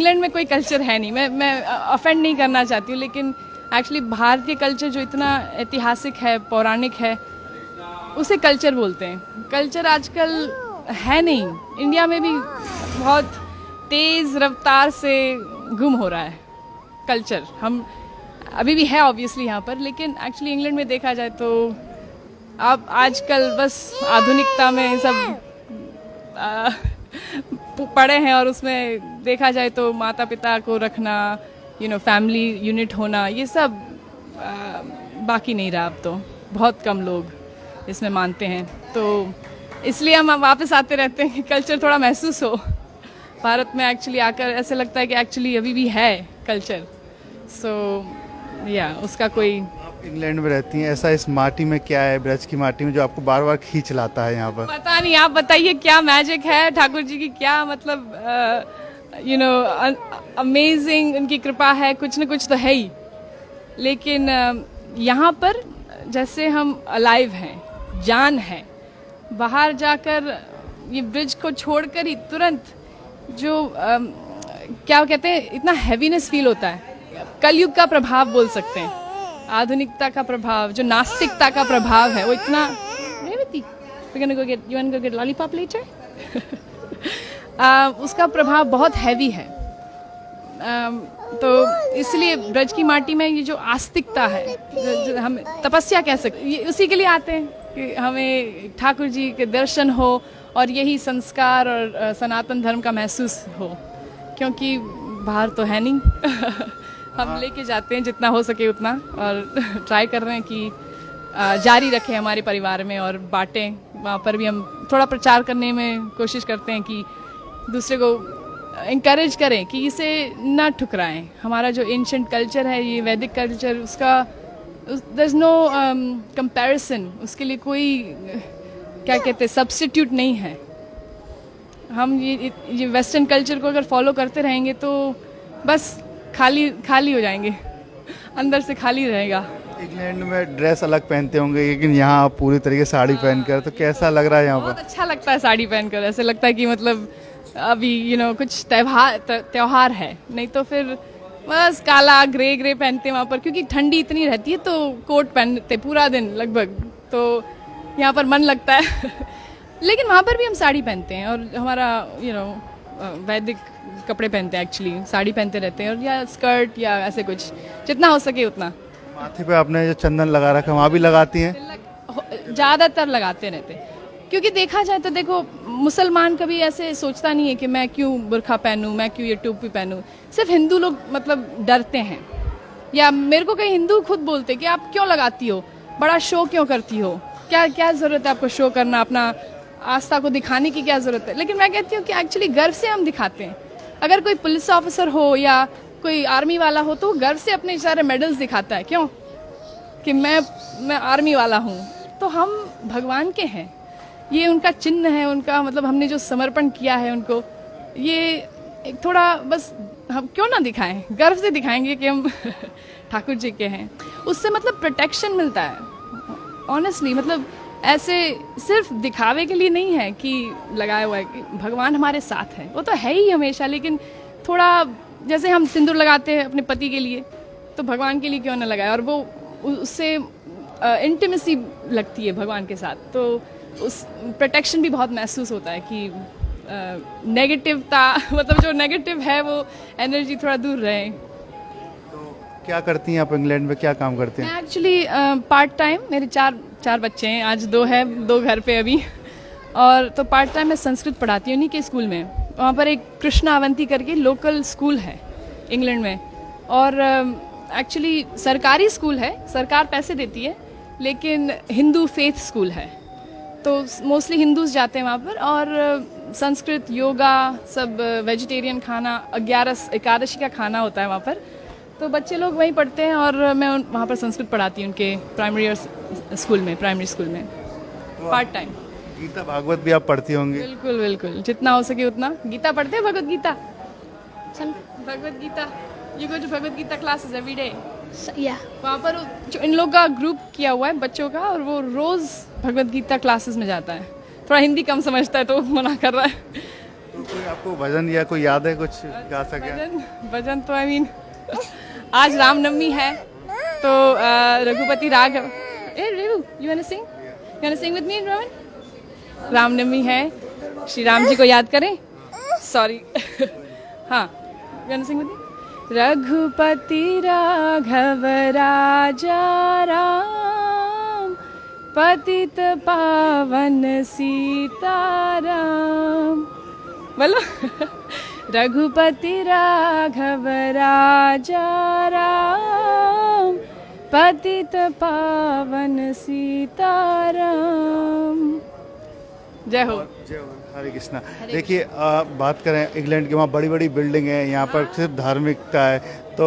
England में कोई culture है नहीं। मैं ऑफेंड नहीं करना चाहती हूँ, लेकिन एक्चुअली भारतीय कल्चर जो इतना ऐतिहासिक है, पौराणिक है, उसे कल्चर बोलते हैं। कल्चर आजकल है नहीं। इंडिया में भी बहुत तेज़ रफ्तार से गुम हो रहा है कल्चर। हम अभी भी है ऑब्वियसली यहाँ पर, लेकिन एक्चुअली इंग्लैंड में देखा जाए तो अब आजकल बस आधुनिकता में सब पड़े हैं, और उसमें देखा जाए तो माता पिता को रखना, फैमिली यूनिट होना, ये सब बाकी नहीं रहा। अब तो बहुत कम लोग इसमें मानते हैं, तो इसलिए हम वापस आते रहते हैं कि कल्चर थोड़ा महसूस हो भारत में। एक्चुअली आकर ऐसे लगता है कि एक्चुअली अभी भी है कल्चर। सो उसका कोई। आप इंग्लैंड में रहती हैं, ऐसा इस माटी में क्या है, ब्रज की माटी में, जो आपको बार बार खींच लाता है यहाँ पर? पता नहीं, आप बताइए क्या मैजिक है ठाकुर जी की, क्या मतलब अमेजिंग उनकी कृपा है, कुछ न कुछ तो है ही। लेकिन यहाँ पर जैसे हम अलाइव हैं, जान है, बाहर जाकर ये ब्रिज को छोड़कर ही तुरंत जो क्या कहते हैं, इतना हैवीनेस फील होता है। कलयुग का प्रभाव बोल सकते हैं, आधुनिकता का प्रभाव, जो नास्तिकता का प्रभाव है, वो इतना। लॉलीपॉप लेटर उसका प्रभाव बहुत हैवी है। तो इसलिए ब्रज की माटी में ये जो आस्तिकता है, जो हम तपस्या कह सकते, ये उसी के लिए आते हैं कि हमें ठाकुर जी के दर्शन हो और यही संस्कार और सनातन धर्म का महसूस हो, क्योंकि बाहर तो है नहीं। हम लेके जाते हैं जितना हो सके उतना, और ट्राई कर रहे हैं कि जारी रखें हमारे परिवार में और बांटें। वहाँ पर भी हम थोड़ा प्रचार करने में कोशिश करते हैं कि दूसरे को इंकरेज करें कि इसे ना ठुकराएं। हमारा जो एंशिएंट कल्चर है, ये वैदिक कल्चर, उसका देयर इज नो कंपैरिजन, उसके लिए कोई क्या कहते हैं सब्स्टिट्यूट नहीं है। हम ये वेस्टर्न कल्चर को अगर फॉलो करते रहेंगे तो बस खाली हो जाएंगे, अंदर से खाली रहेगा। इंग्लैंड में ड्रेस अलग पहनते होंगे, लेकिन यहाँ आप पूरी तरीके से साड़ी पहनकर, तो कैसा लग रहा है यहाँ पर? बहुत अच्छा लगता है साड़ी पहनकर। ऐसे लगता है कि मतलब अभी कुछ त्योहार है, नहीं तो फिर बस काला ग्रे पहनते हैं वहाँ पर, क्योंकि ठंडी इतनी रहती है तो कोट पहनते पूरा दिन लगभग, तो यहाँ पर मन लगता है। लेकिन वहाँ पर भी हम साड़ी पहनते हैं, और हमारा वैदिक कपड़े पहनते हैं, एक्चुअली साड़ी पहनते रहते हैं, और या स्कर्ट या ऐसे कुछ, जितना हो सके उतना। माथे पे आपने जो चंदन लगा रखा है, वहाँ भी लगाती हैं? ज़्यादातर लगाते रहते हैं, क्योंकि देखा जाए तो देखो, मुसलमान कभी ऐसे सोचता नहीं है कि मैं क्यों बुर्खा पहनूं, मैं क्यों ये टोपी पहनूं। सिर्फ हिंदू लोग मतलब डरते हैं, या मेरे को कई हिंदू खुद बोलते कि आप क्यों लगाती हो, बड़ा शो क्यों करती हो, क्या ज़रूरत है आपको शो करना, अपना आस्था को दिखाने की क्या ज़रूरत है। लेकिन मैं कहती हूँ कि एक्चुअली गर्व से हम दिखाते हैं। अगर कोई पुलिस ऑफिसर हो या कोई आर्मी वाला हो, तो वो गर्व से अपने सारे मेडल्स दिखाता है, क्यों, कि मैं आर्मी वाला हूँ। तो हम भगवान के हैं, ये उनका चिन्ह है, उनका मतलब हमने जो समर्पण किया है उनको, ये एक थोड़ा बस हम क्यों ना दिखाएं, गर्व से दिखाएंगे कि हम ठाकुर जी के हैं। उससे मतलब प्रोटेक्शन मिलता है ऑनेस्टली। मतलब ऐसे सिर्फ दिखावे के लिए नहीं है कि लगाया हुआ है, कि भगवान हमारे साथ है, वो तो है ही हमेशा। लेकिन थोड़ा जैसे हम सिंदूर लगाते हैं अपने पति के लिए, तो भगवान के लिए क्यों ना लगाए, और वो उससे इंटीमेसी लगती है भगवान के साथ, तो उस प्रोटेक्शन भी बहुत महसूस होता है कि नेगेटिवता मतलब जो नेगेटिव है वो एनर्जी थोड़ा दूर रहे। तो क्या करती हैं आप इंग्लैंड में, क्या काम करते हैं? मैं एक्चुअली पार्ट टाइम, मेरे चार बच्चे हैं, आज दो घर पे अभी, और तो पार्ट टाइम मैं संस्कृत पढ़ाती हूँ उन्हीं के स्कूल में। वहाँ पर एक कृष्णा अवंती करके लोकल स्कूल है इंग्लैंड में, और एक्चुअली सरकारी स्कूल है, सरकार पैसे देती है, लेकिन हिंदू फेथ स्कूल है, तो मोस्टली हिंदूज जाते हैं वहाँ पर। और संस्कृत, योगा, सब वेजिटेरियन खाना, 11 एकादशी का खाना होता है वहाँ पर, तो बच्चे लोग वहीं पढ़ते हैं, और मैं वहाँ पर संस्कृत पढ़ाती हूँ उनके प्राइमरी स्कूल में पार्ट टाइम। गीता भागवत भी आप पढ़ती होंगी? बिल्कुल बिल्कुल, जितना हो सके उतना। गीता पढ़ते हैं, भगवत गीता, चल Bhagavad Gita, you go to Bhagavad Gita classes every day. वहाँ पर जो इन लोग का ग्रुप किया हुआ है बच्चों का, और वो रोज भगवत गीता क्लासेस में जाता है। थोड़ा हिंदी कम समझता है तो मना कर रहा है। कोई आपको भजन या कोई याद है कुछ गा सके? भजन भजन तो आई मीन आज रामनवमी है तो Raghupati Raghav you want to sing with me Raman? Ramnavami है, श्री राम जी को याद करें। सॉरी हाँ, you want to sing with me? Raghupati Raghav Raja Ram, पतित पावन सीताराम। बोलो रघुपति राघव राजा राम, पतित पावन सीताराम। जय हो। जय हो, हरे कृष्णा। देखिए बात करें इंग्लैंड की, वहाँ बड़ी बड़ी बिल्डिंग है, यहाँ पर सिर्फ धार्मिकता है, तो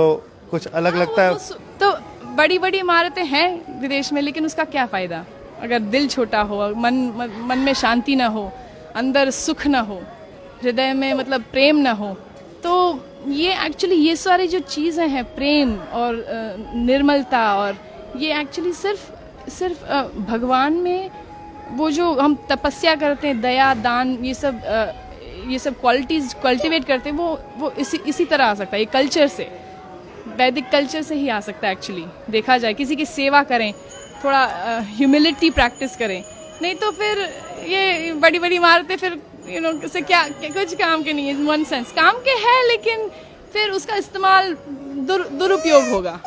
कुछ अलग लगता है। तो बड़ी बड़ी इमारतें हैं विदेश में, लेकिन उसका क्या फायदा अगर दिल छोटा हो, मन में शांति ना हो, अंदर सुख ना हो, हृदय में मतलब प्रेम ना हो। तो ये एक्चुअली ये सारी जो चीज़ें हैं, प्रेम और निर्मलता, और ये एक्चुअली सिर्फ भगवान में वो जो हम तपस्या करते हैं, दया दान, ये सब क्वालिटीज कल्टीवेट करते हैं, वो इसी तरह आ सकता है। ये कल्चर से, वैदिक कल्चर से ही आ सकता है एक्चुअली। देखा जाए किसी की सेवा करें, थोड़ा ह्यूमिलिटी प्रैक्टिस करें, नहीं तो फिर ये बड़ी बड़ी इमारतें फिर उससे क्या कुछ काम के नहीं है। वन सेंस काम के है, लेकिन फिर उसका इस्तेमाल दुरुपयोग होगा।